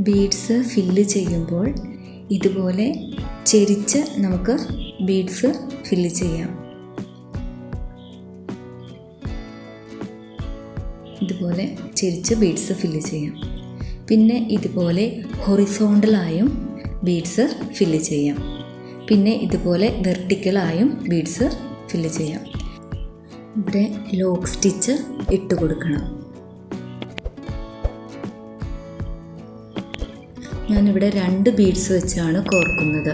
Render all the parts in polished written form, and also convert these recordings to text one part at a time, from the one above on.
Beads fill ചെയ്യുമ്പോൾ ഇതുപോലെ ചെരിച്ച് നമുക്ക് ബീഡ്സ് ഫില്ല് ചെയ്യാം. ഇതുപോലെ ചെരിച്ച് ബീഡ്സ് ഫില്ല് ചെയ്യാം. പിന്നെ ഇതുപോലെ ഹൊറിസോണ്ടലായും ബീഡ്സ് ഫില്ല് ചെയ്യാം. പിന്നെ ഇതുപോലെ വെർട്ടിക്കലായും ബീഡ്സ് ഫില്ല് ചെയ്യാം. ഇവിടെ ലോക്ക് സ്റ്റിച്ച് ഇട്ട് കൊടുക്കണം. ഞാനിവിടെ 2 ബീഡ്സ് വെച്ചാണ് കോർക്കുന്നത്.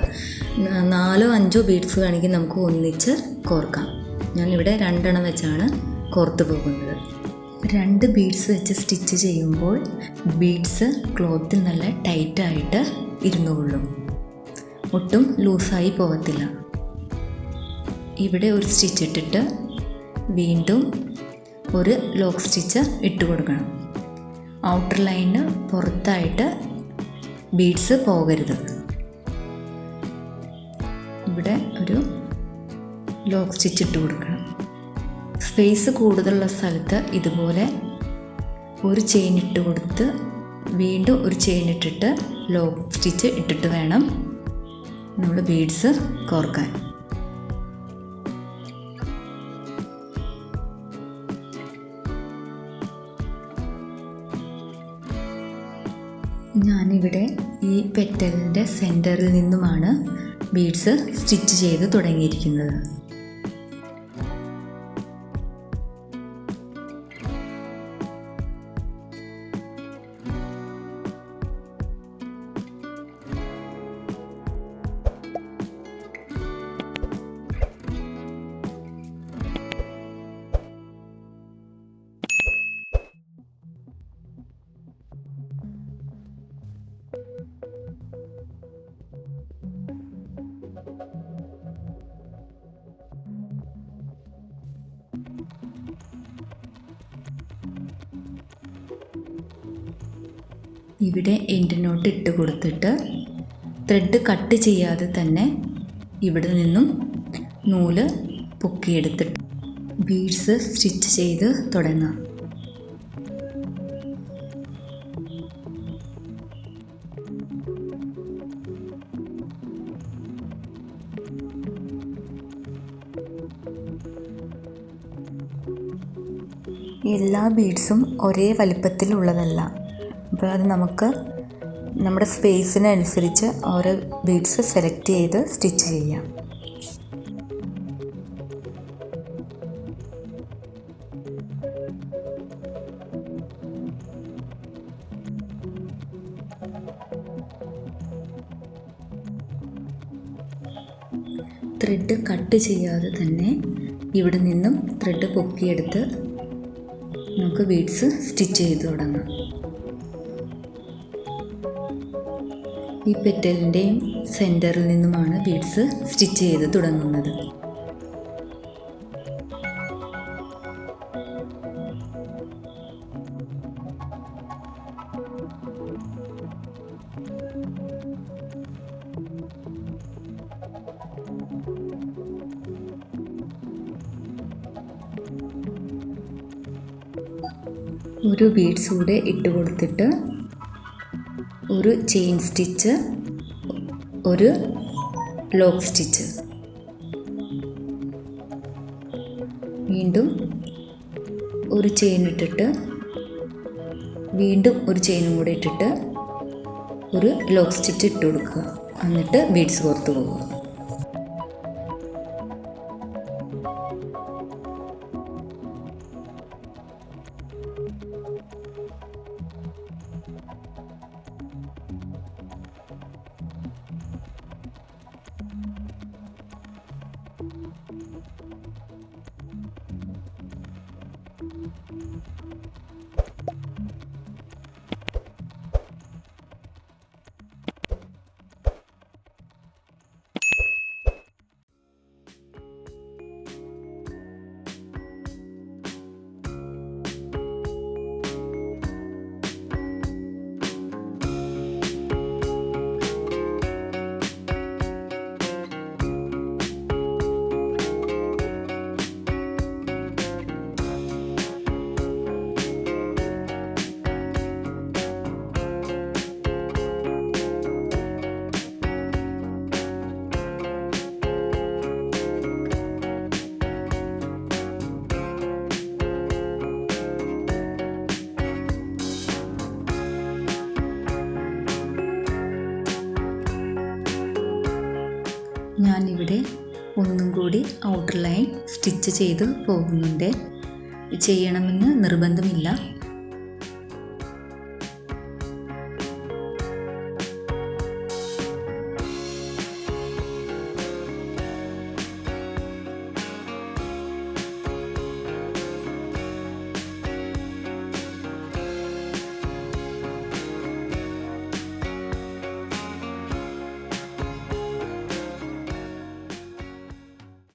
4-5 ബീഡ്സ് വേണമെങ്കിൽ നമുക്ക് ഒന്നിച്ച് കോർക്കാം. ഞാനിവിടെ 2 എണ്ണം വെച്ചാണ് കോർത്ത് പോകുന്നത്. 2 ബീഡ്സ് വെച്ച് സ്റ്റിച്ച് ചെയ്യുമ്പോൾ ബീഡ്സ് ക്ലോത്തിൽ നല്ല ടൈറ്റായിട്ട് ഇരുന്നുകൊള്ളും. ഒട്ടും ലൂസായി പോകത്തില്ല. ഇവിടെ ഒരു സ്റ്റിച്ച് ഇട്ടിട്ട് വീണ്ടും ഒരു ലോക്ക് സ്റ്റിച്ച് ഇട്ട് കൊടുക്കണം. ഔട്ടർ ലൈനിന് പുറത്തായിട്ട് ബീഡ്സ് പോകരുത്. ഇവിടെ ഒരു ലോക്ക് സ്റ്റിച്ച് ഇട്ട് കൊടുക്കണം. സ്പേസ് കൂടുതലുള്ള സ്ഥലത്ത് ഇതുപോലെ ഒരു ചെയിൻ ഇട്ട് കൊടുത്ത് വീണ്ടും ഒരു ചെയിൻ ഇട്ടിട്ട് ലോക്ക് സ്റ്റിച്ച് ഇട്ടിട്ട് വേണം നമ്മൾ ബീഡ്സ് കോർക്കാൻ. ഞാനിവിടെ ഈ പെറ്റലിൻ്റെ സെൻറ്ററിൽ നിന്നുമാണ് ബീഡ്സ് സ്റ്റിച്ച് ചെയ്ത് തുടങ്ങിയിരിക്കുന്നത്. ഇവിടെ എൻഡ് നോട്ട് ഇട്ട് കൊടുത്തിട്ട് ത്രെഡ് കട്ട് ചെയ്യാതെ തന്നെ ഇവിടെ നിന്നും നൂല് പൊക്കിയെടുത്തിട്ട് ബീഡ്സ് സ്റ്റിച്ച് ചെയ്ത് തുടങ്ങാം. എല്ലാ ബീഡ്സും ഒരേ വലിപ്പത്തിലുള്ളതല്ല. അപ്പോൾ അത് നമുക്ക് നമ്മുടെ സ്പേസിനനുസരിച്ച് ഓരോ ബീഡ്സ് സെലക്ട് ചെയ്ത് സ്റ്റിച്ച് ചെയ്യാം. ത്രെഡ് കട്ട് ചെയ്യാതെ തന്നെ ഇവിടെ നിന്നും ത്രെഡ് പൊക്കിയെടുത്ത് നമുക്ക് ബീഡ്സ് സ്റ്റിച്ച് ചെയ്ത് തുടങ്ങാം. ഈ പെറ്റലിൻ്റെയും സെൻറ്ററിൽ നിന്നുമാണ് ബീഡ്സ് സ്റ്റിച്ച് ചെയ്ത് തുടങ്ങുന്നത്. ഒരു ബീഡ്സ് കൂടെ ഇട്ട് കൊടുത്തിട്ട് ഒരു ചെയിൻ സ്റ്റിച്ച്, ഒരു ലോക്ക് സ്റ്റിച്ച്, വീണ്ടും ഒരു ചെയിൻ ഇട്ടിട്ട് വീണ്ടും ഒരു ചെയിനും കൂടെ ഇട്ടിട്ട് ഒരു ലോക്ക് സ്റ്റിച്ച് ഇട്ട് കൊടുക്കുക. എന്നിട്ട് ബീഡ്സ് കോർത്ത് പോകുക. ഞാനിവിടെ ഒന്നും കൂടി ഔട്ടർ ലൈൻ സ്റ്റിച്ച് ചെയ്ത് പോകുന്നുണ്ട്. ചെയ്യണമെന്ന് നിർബന്ധമില്ല.